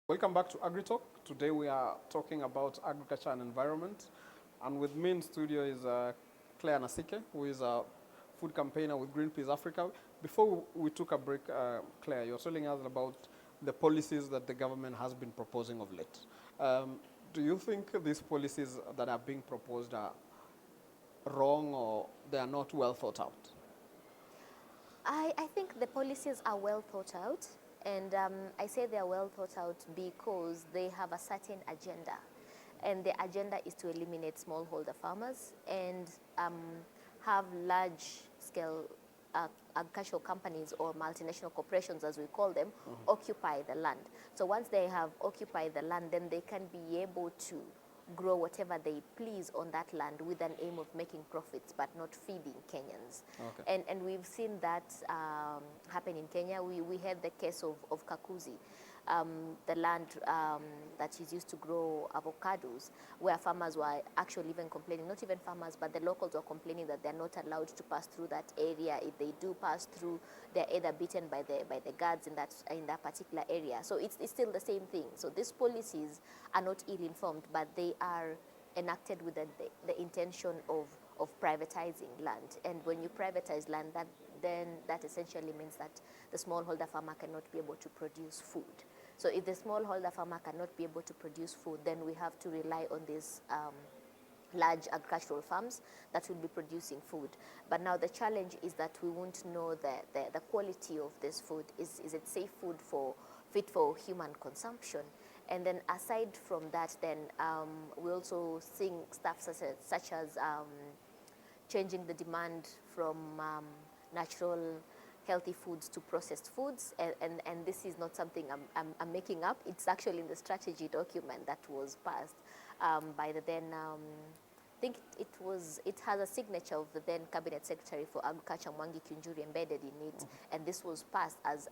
Welcome back to AgriTalk. Today we are talking about agriculture and environment. And with me in studio is Claire Nasike, who is a food campaigner with Greenpeace Africa. Before we took a break, Claire, you're telling us about the policies that the government has been proposing of late. Do you think these policies that are being proposed are wrong or they are not well thought out? I think the policies are well thought out, and I say they are well thought out because they have a certain agenda, and the agenda is to eliminate smallholder farmers and have large-scale agricultural companies or multinational corporations, as we call them, occupy the land. So once they have occupied the land, then they can be able to grow whatever they please on that land with an aim of making profits but not feeding Kenyans. Okay. And we've seen that happen in Kenya. We had the case of Kakuzi, the land that is used to grow avocados, where farmers were actually even complaining, not even farmers, but the locals were complaining that they're not allowed to pass through that area. If they do pass through, they're either beaten by the guards in that particular area. So it's still the same thing. So these policies are not ill-informed, but they are enacted with the intention of privatizing land. And when you privatize land, then that essentially means that the smallholder farmer cannot be able to produce food. So if the smallholder farmer cannot be able to produce food, then we have to rely on these large agricultural farms that will be producing food. But now the challenge is that we won't know the quality of this food. Is it safe food fit for human consumption? And then aside from that, then we also seeing stuff such as changing the demand from natural healthy foods to processed foods, and this is not something I'm making up. It's actually in the strategy document that was passed by the then, I think it has a signature of the then Cabinet Secretary for Agriculture, Mwangi Kiunjuri, embedded in it, and this was passed as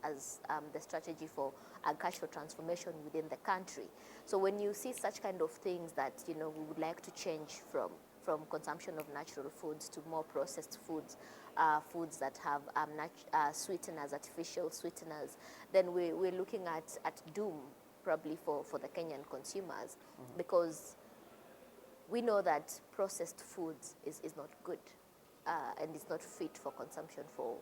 the strategy for agricultural transformation within the country. So when you see such kind of things that, we would like to change from consumption of natural foods to more processed foods, foods that have sweeteners, artificial sweeteners, then we're looking at doom probably for the Kenyan consumers, because we know that processed foods is not good and it's not fit for consumption for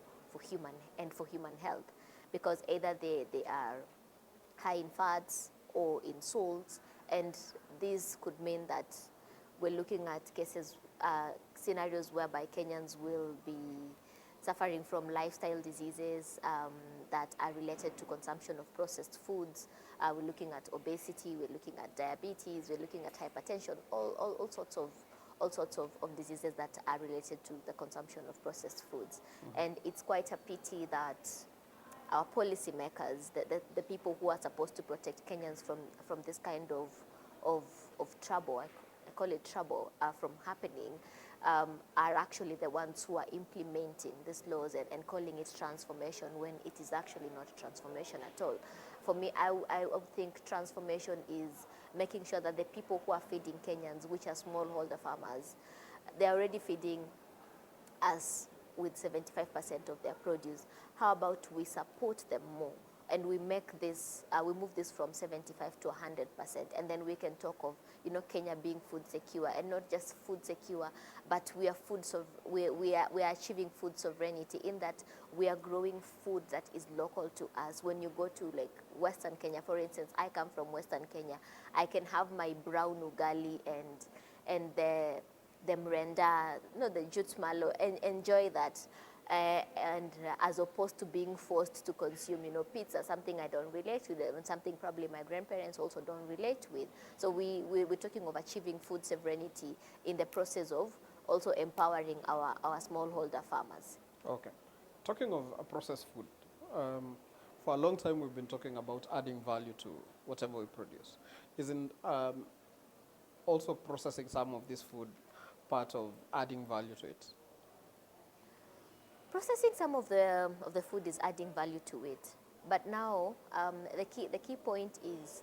human health, because either they are high in fats or in salts, and this could mean that we're looking at scenarios whereby Kenyans will be suffering from lifestyle diseases that are related to consumption of processed foods. We're looking at obesity, we're looking at diabetes, we're looking at hypertension, all sorts of diseases that are related to the consumption of processed foods. And it's quite a pity that our policymakers, the people who are supposed to protect Kenyans from this kind of trouble, I call it trouble, from happening, are actually the ones who are implementing these laws and calling it transformation when it is actually not transformation at all. For me, I would think transformation is making sure that the people who are feeding Kenyans, which are smallholder farmers, they're already feeding us with 75% of their produce. How about we support them more? And we make this, we move this from 75 to 100%, and then we can talk of, Kenya being food secure, and not just food secure, but we are achieving food sovereignty in that we are growing food that is local to us. When you go to like Western Kenya, for instance, I come from Western Kenya, I can have my brown ugali and the mrenda, the jute malo, and enjoy that. And as opposed to being forced to consume, pizza, something I don't relate with, and something probably my grandparents also don't relate with. So we're talking of achieving food sovereignty in the process of also empowering our smallholder farmers. Okay. Talking of processed food, for a long time we've been talking about adding value to whatever we produce. Isn't also processing some of this food part of adding value to it? Processing some of the food is adding value to it, but now the key point is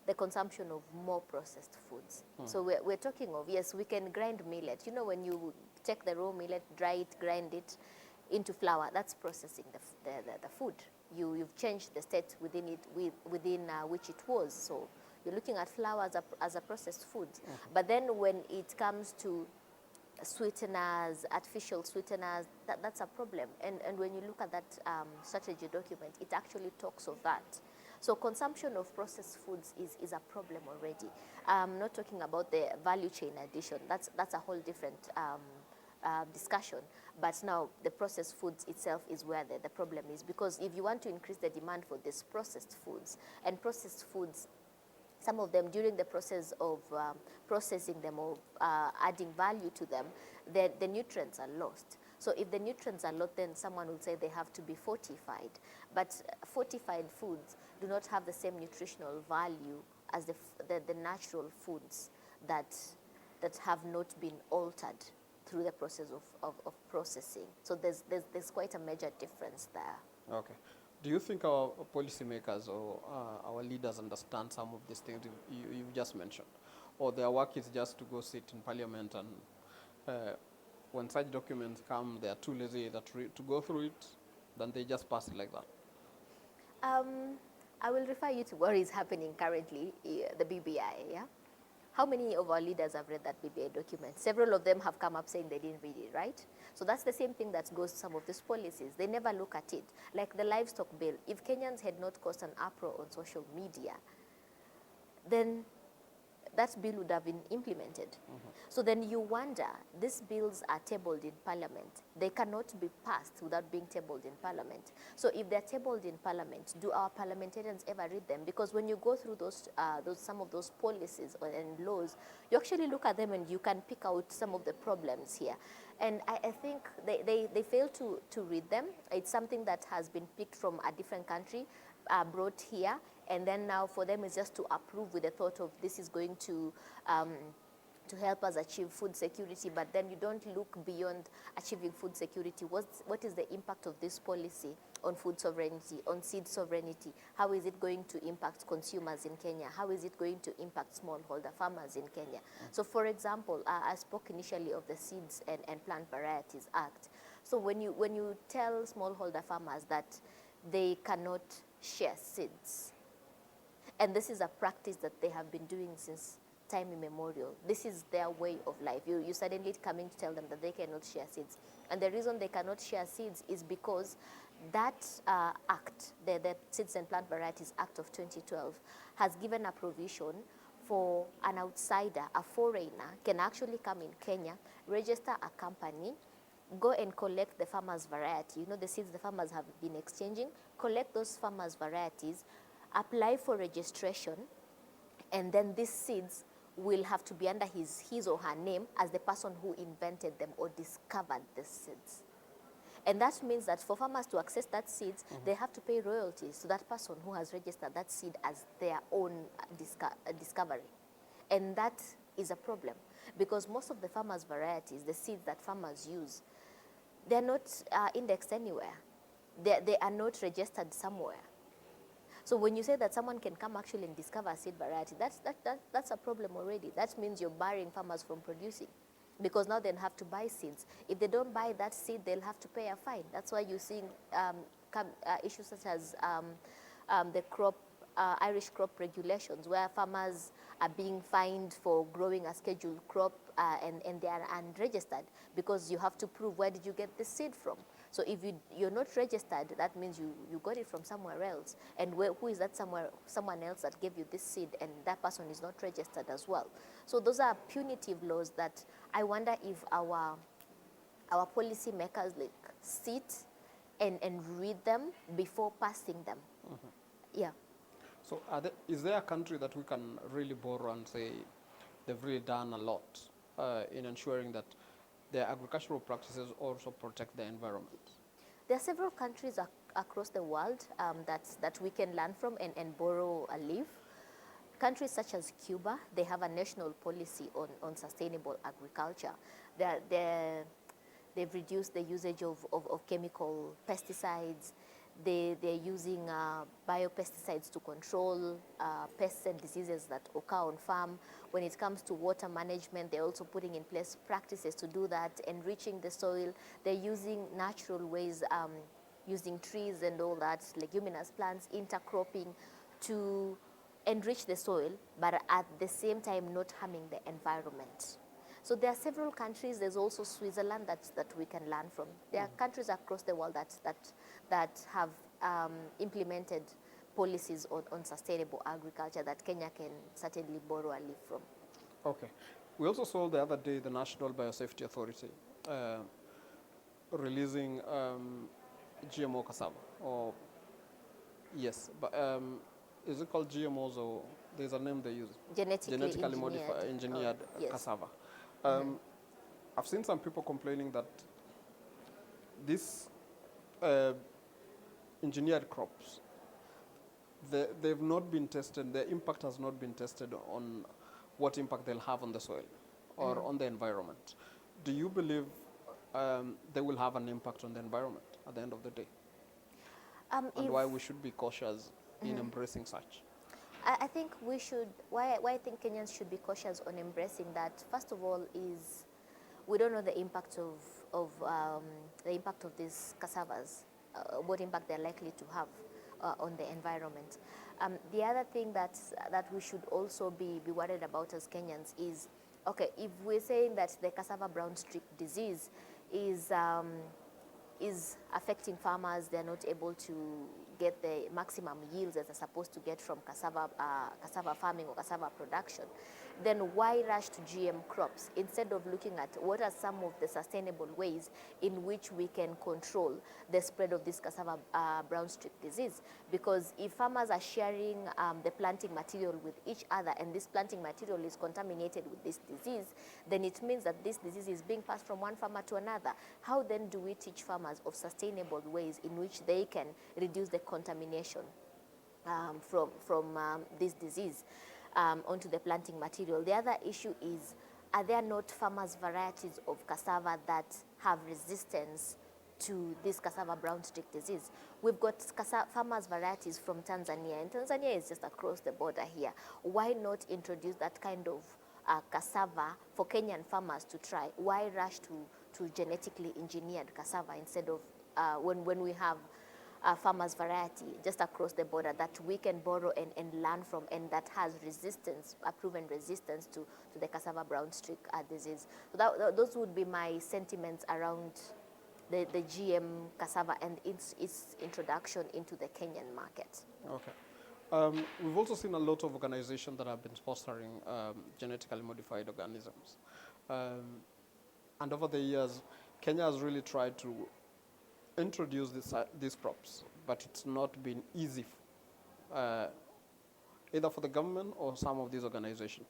the consumption of more processed foods. So we're talking of, yes, we can grind millet. When you take the raw millet, dry it, grind it into flour, that's processing the food. you've changed the state within it, within which it was. So you're looking at flour as a processed food. But then when it comes to sweeteners, artificial sweeteners, that's a problem. And when you look at that strategy document, it actually talks of that. So consumption of processed foods is a problem already. I'm not talking about the value chain addition. That's a whole different discussion. But now the processed foods itself is where the problem is, because if you want to increase the demand for these processed foods, and processed foods, some of them during the process of processing them or adding value to them, the nutrients are lost. So if the nutrients are lost, then someone will say they have to be fortified. But fortified foods do not have the same nutritional value as the natural foods that have not been altered through the process of processing. So there's quite a major difference there. Okay. Do you think our policymakers or our leaders understand some of these things you've just mentioned? Or their work is just to go sit in parliament and when such documents come, they are too lazy to go through it, then they just pass it like that? I will refer you to what is happening currently, the BBI, yeah? How many of our leaders have read that BBI document? Several of them have come up saying they didn't read it, right? So that's the same thing that goes to some of these policies. They never look at it. Like the livestock bill, if Kenyans had not caused an uproar on social media, then that bill would have been implemented. So then you wonder, these bills are tabled in parliament. They cannot be passed without being tabled in parliament. So if they're tabled in parliament, do our parliamentarians ever read them? Because when you go through some of those policies and laws, you actually look at them and you can pick out some of the problems here. And I think they fail to read them. It's something that has been picked from a different country, brought here, and then now for them it's just to approve with the thought of this is going to help us achieve food security, but then you don't look beyond achieving food security. What is the impact of this policy on food sovereignty, on seed sovereignty? How is it going to impact consumers in Kenya? How is it going to impact smallholder farmers in Kenya? So for example, I spoke initially of the Seeds and Plant Varieties Act. So when you tell smallholder farmers that they cannot share seeds, and this is a practice that they have been doing since time immemorial. This is their way of life. You suddenly coming to tell them that they cannot share seeds. And the reason they cannot share seeds is because that act, the Seeds and Plant Varieties Act of 2012, has given a provision for an outsider, a foreigner, can actually come in Kenya, register a company, go and collect the farmer's variety. You know, the seeds the farmers have been exchanging, collect those farmer's varieties, apply for registration, and then these seeds will have to be under his or her name as the person who invented them or discovered the seeds. And that means that for farmers to access that seeds, they have to pay royalties to that person who has registered that seed as their own discovery. And that is a problem, because most of the farmers' varieties, the seeds that farmers use, they're not indexed anywhere. They are not registered somewhere. So when you say that someone can come actually and discover a seed variety, that's a problem already. That means you're barring farmers from producing, because now they'll have to buy seeds. If they don't buy that seed, they'll have to pay a fine. That's why you're seeing issues such as the Irish crop regulations, where farmers are being fined for growing a scheduled crop and they are unregistered, because you have to prove where did you get the seed from. So if you're not registered, that means you got it from somewhere else. And who is that someone else that gave you this seed, and that person is not registered as well. So those are punitive laws that I wonder if our policy makers sit and read them before passing them. Yeah. So is there a country that we can really borrow and say they've really done a lot in ensuring that their agricultural practices also protect the environment? There are several countries across the world that we can learn from and borrow a leaf. Countries such as Cuba, they have a national policy on sustainable agriculture. They've reduced the usage of chemical pesticides. They're using biopesticides to control pests and diseases that occur on farm. When it comes to water management, they're also putting in place practices to do that, enriching the soil. They're using natural ways using trees and all that, leguminous plants, intercropping to enrich the soil, but at the same time not harming the environment. So there are several countries. There's also Switzerland that we can learn from. There are countries across the world that have implemented policies on sustainable agriculture that Kenya can certainly borrow a leaf from. Okay. We also saw the other day the National Biosafety Authority releasing GMO cassava. Or yes, but is it called GMOs, or there's a name they use? Genetically modified, engineered yes. cassava. I've seen some people complaining that these engineered crops, they've not been tested, the impact has not been tested on what impact they'll have on the soil or on the environment. Do you believe they will have an impact on the environment at the end of the day? And why we should be cautious in embracing such? I think we should, why I think Kenyans should be cautious on embracing that, first of all, is we don't know the impact of these cassavas, what impact they're likely to have on the environment. The other thing that we should also be worried about as Kenyans is, okay, if we're saying that the cassava brown streak disease is affecting farmers, they're not able to get the maximum yields that they're supposed to get from cassava farming or cassava production, then why rush to GM crops instead of looking at what are some of the sustainable ways in which we can control the spread of this cassava brown streak disease? Because if farmers are sharing the planting material with each other and this planting material is contaminated with this disease, then it means that this disease is being passed from one farmer to another. How then do we teach farmers of sustainable ways in which they can reduce the contamination from this disease onto the planting material? The other issue is, are there not farmers' varieties of cassava that have resistance to this cassava brown streak disease? We've got farmers' varieties from Tanzania, and Tanzania is just across the border here. Why not introduce that kind of cassava for Kenyan farmers to try? Why rush to genetically engineered cassava instead of when we have farmers' variety just across the border that we can borrow and learn from, and that has resistance, a proven resistance to the cassava brown streak disease. So those would be my sentiments around the GM cassava and its introduction into the Kenyan market. Okay. We've also seen a lot of organizations that have been sponsoring genetically modified organisms. And over the years, Kenya has really tried to introduce these crops, but it's not been easy either for the government or some of these organizations.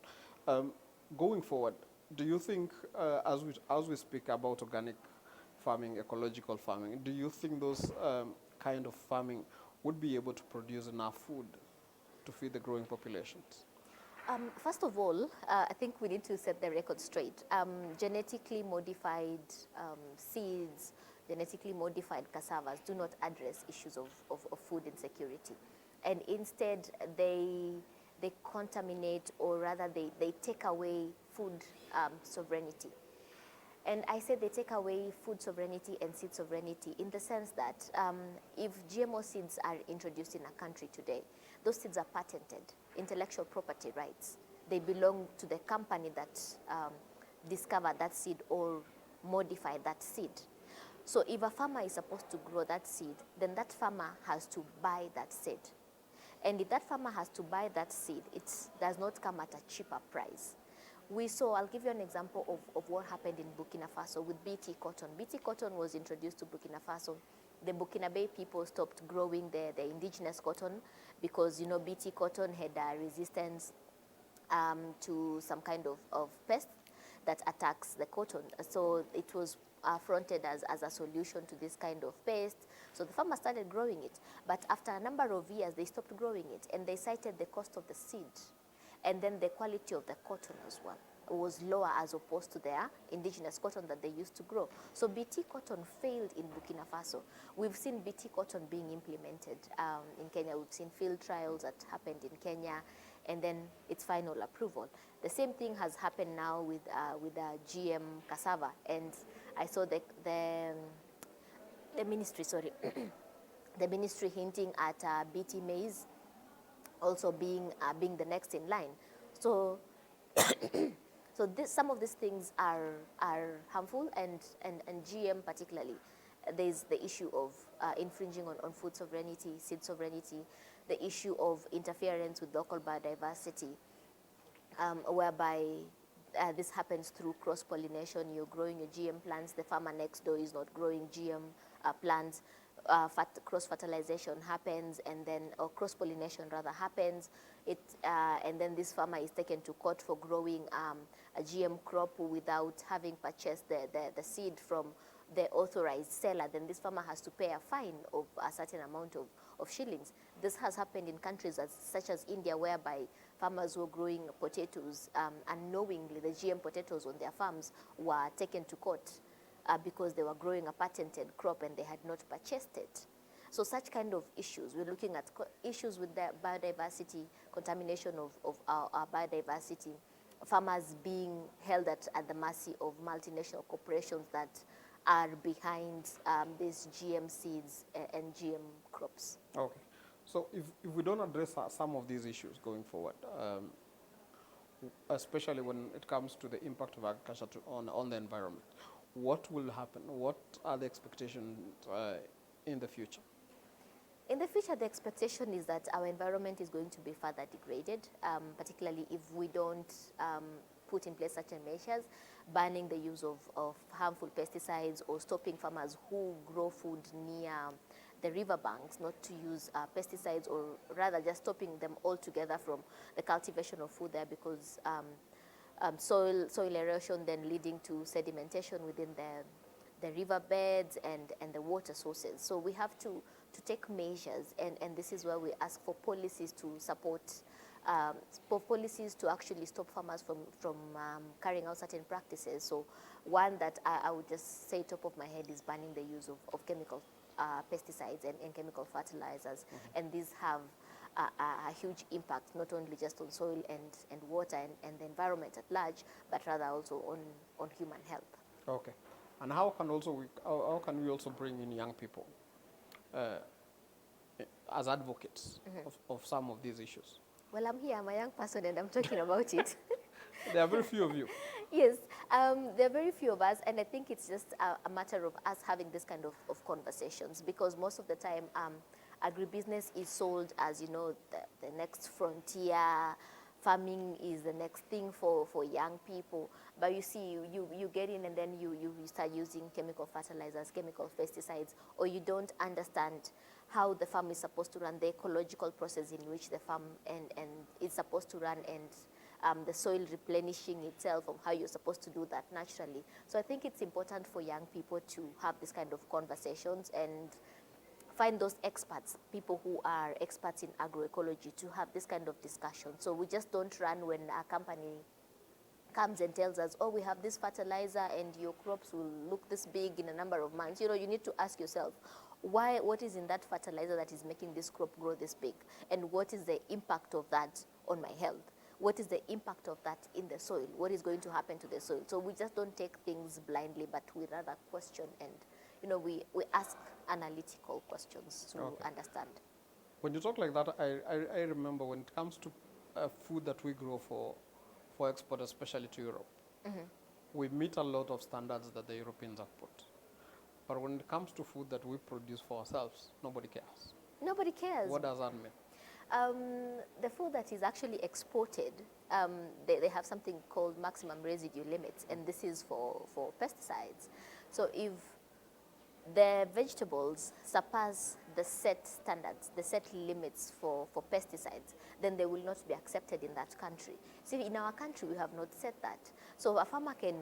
Going forward, do you think, as we speak about organic farming, ecological farming, do you think those kind of farming would be able to produce enough food to feed the growing populations? First of all, I think we need to set the record straight. Genetically modified seeds, genetically modified cassavas do not address issues of food insecurity. And instead, they contaminate, or rather they take away food sovereignty. And I say they take away food sovereignty and seed sovereignty in the sense that if GMO seeds are introduced in a country today, those seeds are patented, intellectual property rights. They belong to the company that discovered that seed or modified that seed. So if a farmer is supposed to grow that seed, then that farmer has to buy that seed. And if that farmer has to buy that seed, it does not come at a cheaper price. I'll give you an example of what happened in Burkina Faso with BT cotton. BT cotton was introduced to Burkina Faso. The Burkinabe people stopped growing the indigenous cotton because, BT cotton had resistance to some kind of pest that attacks the cotton. So it was fronted as a solution to this kind of pest. So the farmers started growing it. But after a number of years, they stopped growing it, and they cited the cost of the seed. And then the quality of the cotton as well was lower as opposed to their indigenous cotton that they used to grow. So BT cotton failed in Burkina Faso. We've seen BT cotton being implemented in Kenya. We've seen field trials that happened in Kenya, and then its final approval. The same thing has happened now with GM cassava. And I saw the ministry, The ministry hinting at BT maize also being the next in line. So so some of these things are harmful, and GM particularly. There's the issue of infringing on food sovereignty, seed sovereignty, the issue of interference with local biodiversity, whereby this happens through cross-pollination. You're growing your GM plants, the farmer next door is not growing GM plants. Cross-fertilization happens, and then, or cross-pollination rather happens. And then this farmer is taken to court for growing a GM crop without having purchased the seed from the authorized seller. Then this farmer has to pay a fine of a certain amount of shillings. This has happened in countries such as India, whereby farmers were growing potatoes, unknowingly the GM potatoes on their farms were taken to court because they were growing a patented crop and they had not purchased it. So such kind of issues, we're looking at issues with the biodiversity, contamination of our biodiversity, farmers being held at the mercy of multinational corporations that are behind these GM seeds and GM crops. Okay. So if we don't address some of these issues going forward, especially when it comes to the impact of agriculture on the environment, what will happen? What are the expectations in the future? In the future, the expectation is that our environment is going to be further degraded, particularly if we don't put in place certain measures, banning the use of harmful pesticides, or stopping farmers who grow food near the riverbanks not to use pesticides, or rather just stopping them altogether from the cultivation of food there, because soil erosion then leading to sedimentation within the riverbeds and the water sources. So we have to take measures, and this is where we ask for policies to support, for policies to actually stop farmers from carrying out certain practices. So one that I would just say top of my head is banning the use of chemical pesticides and chemical fertilizers. And these have a huge impact, not only just on soil and water and the environment at large, but rather also on human health. Okay. And how can we also bring in young people as advocates of some of these issues? Well, I'm here, I'm a young person, and I'm talking about it. There are very few of you. Yes, there are very few of us, and I think it's just a matter of us having this kind of conversations, because most of the time agribusiness is sold as, you know, the next frontier. Farming is the next thing for young people. But you see, you get in and then you start using chemical fertilizers, chemical pesticides, or you don't understand how the farm is supposed to run, the ecological process in which the farm and is supposed to run, and the soil replenishing itself, of how you're supposed to do that naturally. So I think it's important for young people to have this kind of conversations and find those experts, people who are experts in agroecology, to have this kind of discussion. So we just don't run when a company comes and tells us, oh, we have this fertilizer and your crops will look this big in a number of months. You know, you need to ask yourself, what is in that fertilizer that is making this crop grow this big? And what is the impact of that on my health? What is the impact of that in the soil? What is going to happen to the soil? So we just don't take things blindly, but we rather question, and you know, we ask analytical questions to understand. When you talk like that, I remember when it comes to food that we grow for export, especially to Europe, we meet a lot of standards that the Europeans have put. But when it comes to food that we produce for ourselves, nobody cares. Nobody cares. What does that mean? The food that is actually exported, they have something called maximum residue limits, and this is for pesticides. So if the vegetables surpass the set standards, the set limits for pesticides, then they will not be accepted in that country. See, in our country, we have not set that. So a farmer can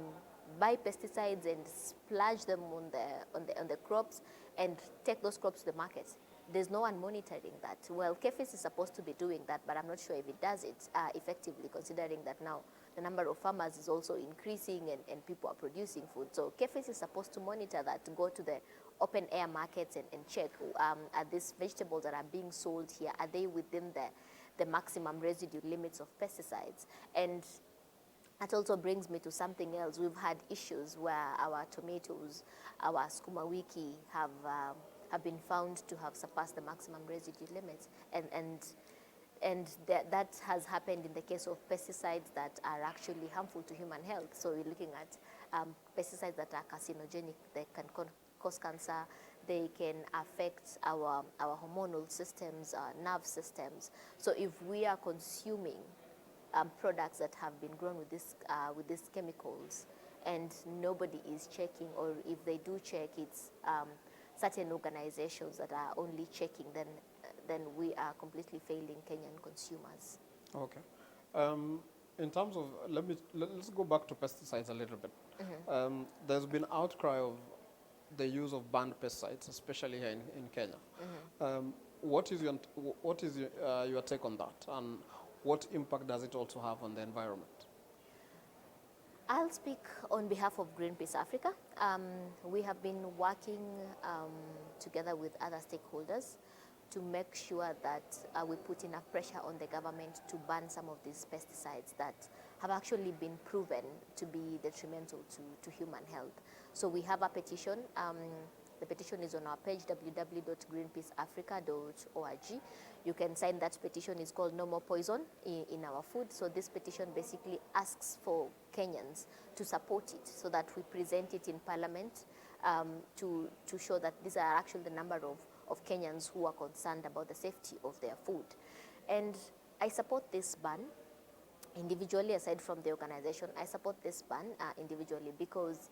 buy pesticides and splash them on the crops and take those crops to the market. There's no one monitoring that. Well, KEFIS is supposed to be doing that, but I'm not sure if it does it effectively, considering that now the number of farmers is also increasing and people are producing food. So KEFIS is supposed to monitor that, to go to the open air markets and check, are these vegetables that are being sold here, are they within the maximum residue limits of pesticides? And that also brings me to something else. We've had issues where our tomatoes, our sukuma wiki have have been found to have surpassed the maximum residue limits, and that has happened in the case of pesticides that are actually harmful to human health. So we're looking at pesticides that are carcinogenic, they can cause cancer, they can affect our hormonal systems, our nerve systems. So if we are consuming products that have been grown with these chemicals, and nobody is checking, or if they do check, it's certain organizations that are only checking, then we are completely failing Kenyan consumers. Okay. In terms of, let's go back to pesticides a little bit. There's been outcry of the use of banned pesticides, especially here in Kenya. What is your take on that, and what impact does it also have on the environment? I'll speak on behalf of Greenpeace Africa. We have been working together with other stakeholders to make sure that we put enough pressure on the government to ban some of these pesticides that have actually been proven to be detrimental to human health. So we have a petition. The petition is on our page, www.greenpeaceafrica.org. You can sign that petition. It's called No More Poison in Our Food. So this petition basically asks for Kenyans to support it so that we present it in Parliament to show that these are actually the number of Kenyans who are concerned about the safety of their food. And I support this ban individually, aside from the organization. I support this ban individually because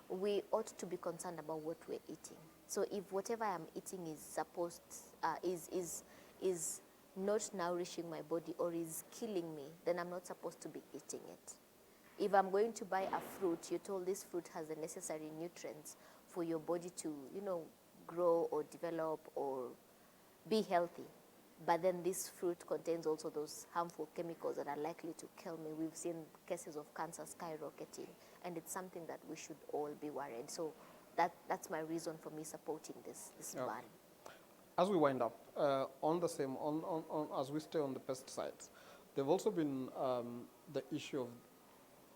we ought to be concerned about what we're eating. So if whatever I'm eating is supposed is not nourishing my body or is killing me, then I'm not supposed to be eating it. If I'm going to buy a fruit, you're told this fruit has the necessary nutrients for your body to, grow or develop or be healthy. But then this fruit contains also those harmful chemicals that are likely to kill me. We've seen cases of cancer skyrocketing, and it's something that we should all be worried. So that's my reason for me supporting this ban. As we wind up, as we stay on the pesticides, there've also been the issue of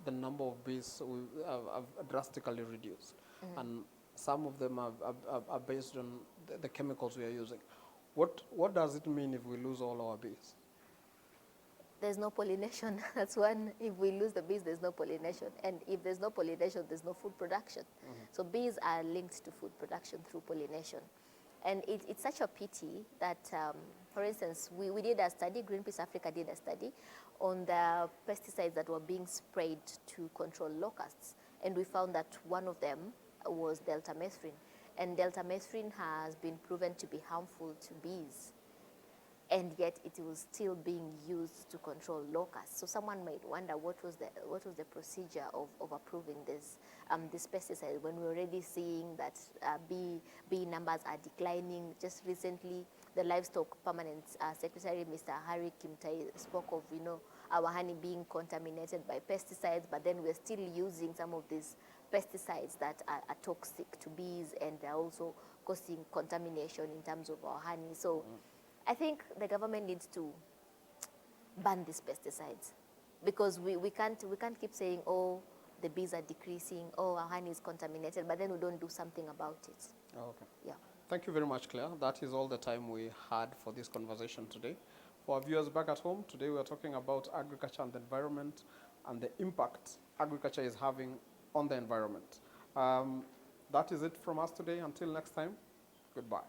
the number of bees have drastically reduced, and some of them are based on the chemicals we are using. What does it mean if we lose all our bees? There's no pollination. That's one. If we lose the bees, there's no pollination. And if there's no pollination, there's no food production. So bees are linked to food production through pollination. And it's such a pity that, for instance, we did a study, Greenpeace Africa did a study on the pesticides that were being sprayed to control locusts. And we found that one of them was deltamethrin. And deltamethrin has been proven to be harmful to bees. And yet it was still being used to control locusts. So someone might wonder what was the procedure of approving this pesticide when we're already seeing that bee numbers are declining. Just recently, the Livestock Permanent Secretary, Mr. Harry Kimtai, spoke of our honey being contaminated by pesticides, but then we're still using some of these pesticides that are toxic to bees, and they're also causing contamination in terms of our honey. So I think the government needs to ban these pesticides, because we can't keep saying, oh, the bees are decreasing, oh, our honey is contaminated, but then we don't do something about it. Okay. Yeah. Thank you very much, Claire. That is all the time we had for this conversation today. For our viewers back at home, today we are talking about agriculture and the environment and the impact agriculture is having on the environment. That is it from us today. Until next time, goodbye.